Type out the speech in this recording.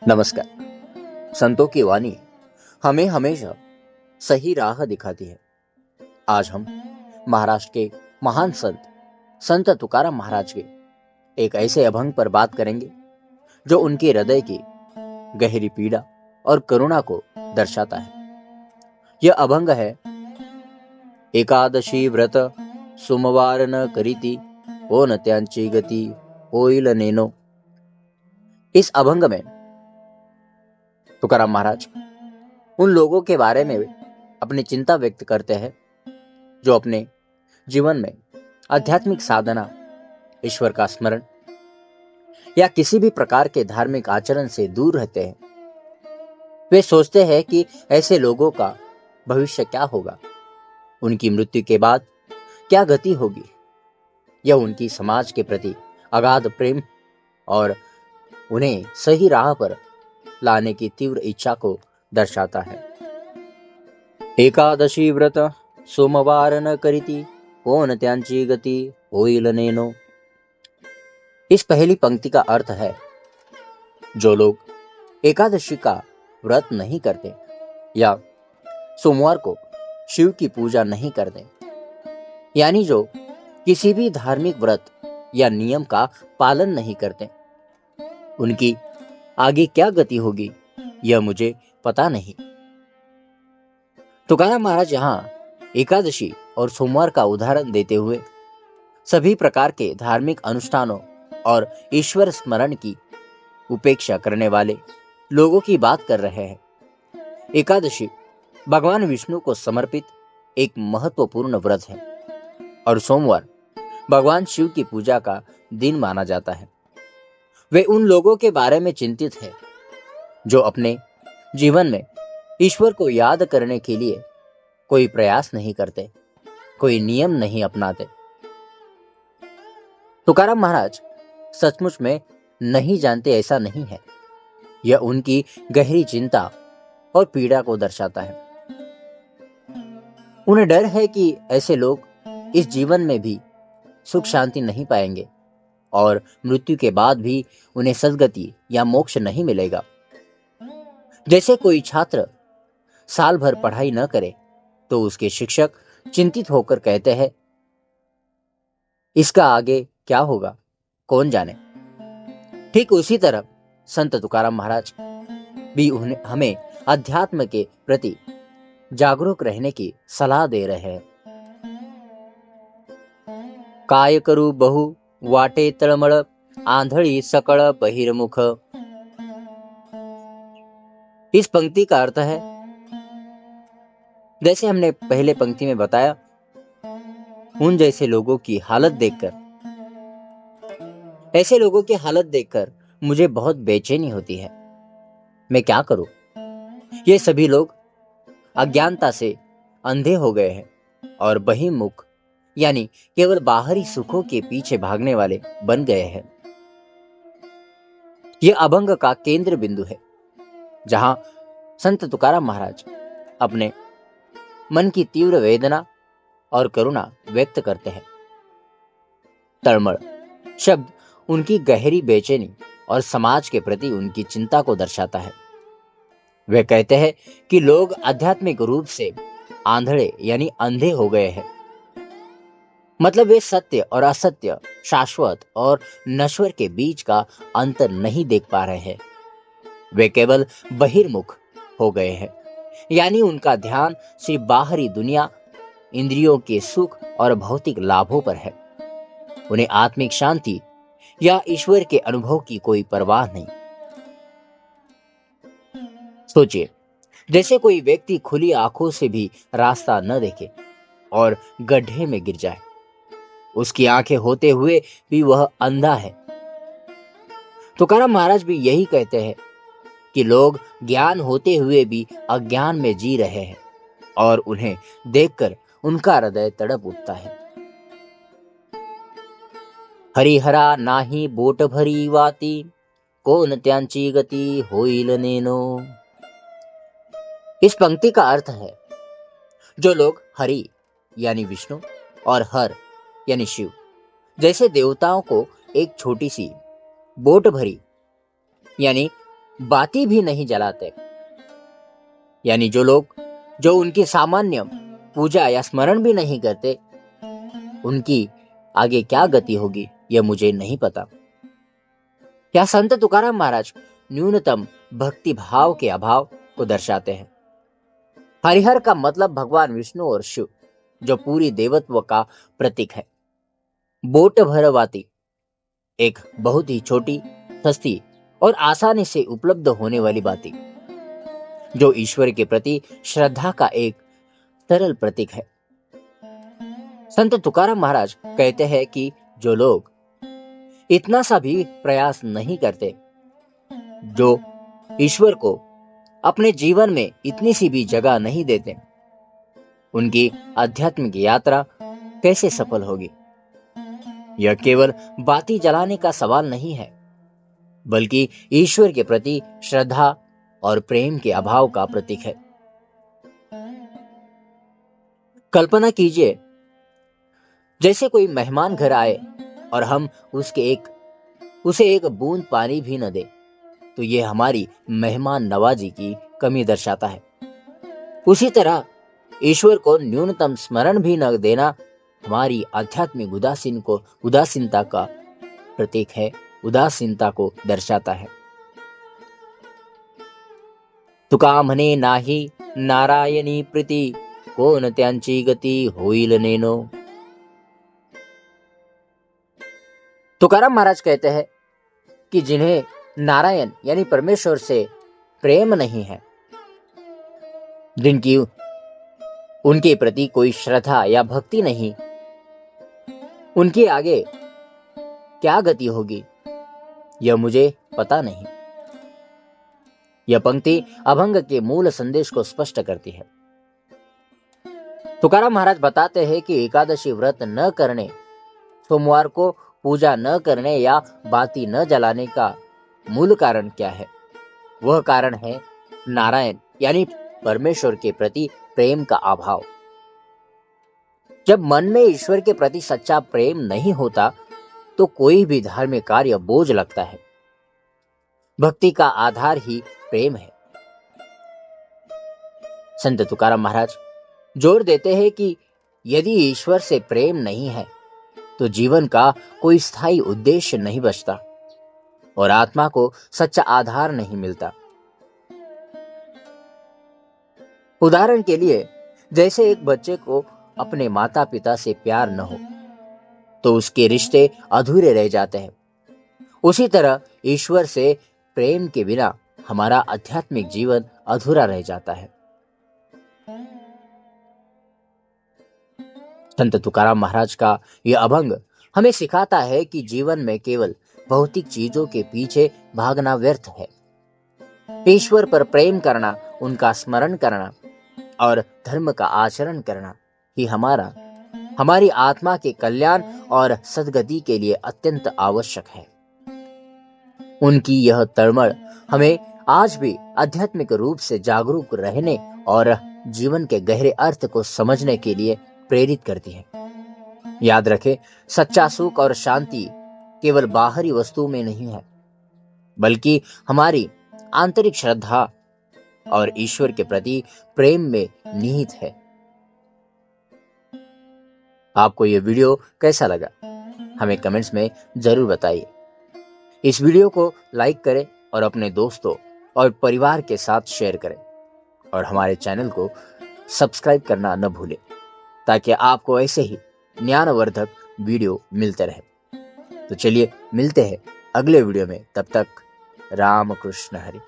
नमस्कार। संतों की वाणी हमें हमेशा सही राह दिखाती है। आज हम महाराष्ट्र के महान संत संत तुकाराम महाराज के एक ऐसे अभंग पर बात करेंगे जो उनके हृदय की गहरी पीड़ा और करुणा को दर्शाता है। यह अभंग है, एकादशी व्रत सोमवार न करीती, हो न त्यांची गती होईल नेनो। इस अभंग में तुकाराम महाराज उन लोगों के बारे में अपनी चिंता व्यक्त करते हैं जो अपने जीवन में आध्यात्मिक साधना, ईश्वर का स्मरण या किसी भी प्रकार के धार्मिक आचरण से दूर रहते हैं। वे सोचते हैं कि ऐसे लोगों का भविष्य क्या होगा, उनकी मृत्यु के बाद क्या गति होगी। यह उनकी समाज के प्रति अगाध प्रेम और उन्हें सही राह पर लाने की तीव्र इच्छा को दर्शाता है। एकादशी व्रत सोमवार न करीती, हो न त्यांची गती होईल नेनो। इस पहली पंक्ति का अर्थ है, जो लोग एकादशी का व्रत नहीं करते या सोमवार को शिव की पूजा नहीं करते, यानी जो किसी भी धार्मिक व्रत या नियम का पालन नहीं करते, उनकी आगे क्या गति होगी यह मुझे पता नहीं। तुकाराम महाराज यहाँ एकादशी और सोमवार का उदाहरण देते हुए सभी प्रकार के धार्मिक अनुष्ठानों और ईश्वर स्मरण की उपेक्षा करने वाले लोगों की बात कर रहे हैं। एकादशी भगवान विष्णु को समर्पित एक महत्वपूर्ण व्रत है और सोमवार भगवान शिव की पूजा का दिन माना जाता है। वे उन लोगों के बारे में चिंतित है जो अपने जीवन में ईश्वर को याद करने के लिए कोई प्रयास नहीं करते, कोई नियम नहीं अपनाते। तुकाराम महाराज सचमुच में नहीं जानते ऐसा नहीं है, यह उनकी गहरी चिंता और पीड़ा को दर्शाता है। उन्हें डर है कि ऐसे लोग इस जीवन में भी सुख शांति नहीं पाएंगे और मृत्यु के बाद भी उन्हें सद्गति या मोक्ष नहीं मिलेगा। जैसे कोई छात्र साल भर पढ़ाई न करे तो उसके शिक्षक चिंतित होकर कहते हैं, इसका आगे क्या होगा कौन जाने। ठीक उसी तरह संत तुकाराम महाराज भी हमें अध्यात्म के प्रति जागरूक रहने की सलाह दे रहे हैं। काय करू बहु वाटे तळमळ, आंधळी सकळ बहिर्मुख। इस पंक्ति का अर्थ है, जैसे हमने पहले पंक्ति में बताया, उन जैसे लोगों की हालत देखकर, ऐसे लोगों की हालत देखकर मुझे बहुत बेचैनी होती है। मैं क्या करूं? ये सभी लोग अज्ञानता से अंधे हो गए हैं और बहिर्मुख यानी केवल बाहरी सुखों के पीछे भागने वाले बन गए हैं। यह अभंग का केंद्र बिंदु है, जहां संत तुकाराम महाराज अपने मन की तीव्र वेदना और करुणा व्यक्त करते हैं। तळमळ शब्द उनकी गहरी बेचैनी और समाज के प्रति उनकी चिंता को दर्शाता है। वे कहते हैं कि लोग आध्यात्मिक रूप से आंधळे यानी अंधे हो गए हैं। मतलब वे सत्य और असत्य, शाश्वत और नश्वर के बीच का अंतर नहीं देख पा रहे हैं। वे केवल बहिर्मुख हो गए हैं, यानी उनका ध्यान सिर्फ बाहरी दुनिया, इंद्रियों के सुख और भौतिक लाभों पर है। उन्हें आत्मिक शांति या ईश्वर के अनुभव की कोई परवाह नहीं। सोचिए, जैसे कोई व्यक्ति खुली आंखों से भी रास्ता न देखे और गड्ढे में गिर जाए, उसकी आंखें होते हुए भी वह अंधा है। तुकाराम महाराज भी यही कहते हैं कि लोग ज्ञान होते हुए भी अज्ञान में जी रहे हैं और उन्हें देखकर उनका हृदय तड़प उठता है। हरिहरा नाही बोट भरी वाती, कोण त्यांची गती होईल नेनो। इस पंक्ति का अर्थ है, जो लोग हरि यानी विष्णु और हर यानी शिव जैसे देवताओं को एक छोटी सी बोट भरी यानी बाती भी नहीं जलाते। यानी जो लोग जो उनकी सामान्य पूजा या स्मरण भी नहीं करते, उनकी आगे क्या गति होगी यह मुझे नहीं पता। क्या संत तुकाराम महाराज न्यूनतम भक्ति भाव के अभाव को दर्शाते हैं। हरिहर का मतलब भगवान विष्णु और शिव, जो पूरी देवत्व का प्रतीक है। बोट भरवाती एक बहुत ही छोटी, सस्ती और आसानी से उपलब्ध होने वाली बाती, जो ईश्वर के प्रति श्रद्धा का एक सरल प्रतीक है। संत तुकाराम महाराज कहते हैं कि जो लोग इतना सा भी प्रयास नहीं करते, जो ईश्वर को अपने जीवन में इतनी सी भी जगह नहीं देते, उनकी आध्यात्मिक यात्रा कैसे सफल होगी। यह केवल बाती जलाने का सवाल नहीं है, बल्कि ईश्वर के प्रति श्रद्धा और प्रेम के अभाव का प्रतीक है। कल्पना कीजिए, जैसे कोई मेहमान घर आए और हम उसे एक बूंद पानी भी न दे, तो यह हमारी मेहमान नवाजी की कमी दर्शाता है। उसी तरह ईश्वर को न्यूनतम स्मरण भी न देना हमारी आध्यात्मिक उदासीनता का प्रतीक है, उदासीनता को दर्शाता है। तुका म्हणे नाही नारायणी प्रीती, कोण त्यांची गती होईल नेनो। तुकाराम महाराज कहते हैं कि जिन्हें नारायण यानी परमेश्वर से प्रेम नहीं है, जिनकी उनके प्रति कोई श्रद्धा या भक्ति नहीं, उनके आगे क्या गति होगी यह मुझे पता नहीं। यह पंक्ति अभंग के मूल संदेश को स्पष्ट करती है। तुकाराम महाराज बताते हैं कि एकादशी व्रत न करने, सोमवार को पूजा न करने या बाती न जलाने का मूल कारण क्या है। वह कारण है नारायण यानी परमेश्वर के प्रति प्रेम का अभाव। जब मन में ईश्वर के प्रति सच्चा प्रेम नहीं होता, तो कोई भी धार्मिक कार्य बोझ लगता है। भक्ति का आधार ही प्रेम है। संत तुकाराम महाराज जोर देते हैं कि यदि ईश्वर से प्रेम नहीं है, तो जीवन का कोई स्थायी उद्देश्य नहीं बचता और आत्मा को सच्चा आधार नहीं मिलता। उदाहरण के लिए, जैसे एक बच्चे को अपने माता पिता से प्यार न हो, तो उसके रिश्ते अधूरे रह जाते हैं। उसी तरह ईश्वर से प्रेम के बिना हमारा आध्यात्मिक जीवन अधूरा रह जाता है। संत तुकाराम महाराज का यह अभंग हमें सिखाता है कि जीवन में केवल भौतिक चीजों के पीछे भागना व्यर्थ है। ईश्वर पर प्रेम करना, उनका स्मरण करना और धर्म का आचरण करना ही हमारी आत्मा के कल्याण और सद्गति के लिए अत्यंत आवश्यक है। उनकी यह तड़मड़ हमें आज भी आध्यात्मिक रूप से जागरूक रहने और जीवन के गहरे अर्थ को समझने के लिए प्रेरित करती है। याद रखें, सच्चा सुख और शांति केवल बाहरी वस्तु में नहीं है, बल्कि हमारी आंतरिक श्रद्धा और ईश्वर के प्रति प्रेम में निहित है। आपको यह वीडियो कैसा लगा, हमें कमेंट्स में जरूर बताइए। इस वीडियो को लाइक करें और अपने दोस्तों और परिवार के साथ शेयर करें, और हमारे चैनल को सब्सक्राइब करना न भूलें, ताकि आपको ऐसे ही ज्ञानवर्धक वीडियो मिलते रहे। तो चलिए मिलते हैं अगले वीडियो में। तब तक राम कृष्ण हरि।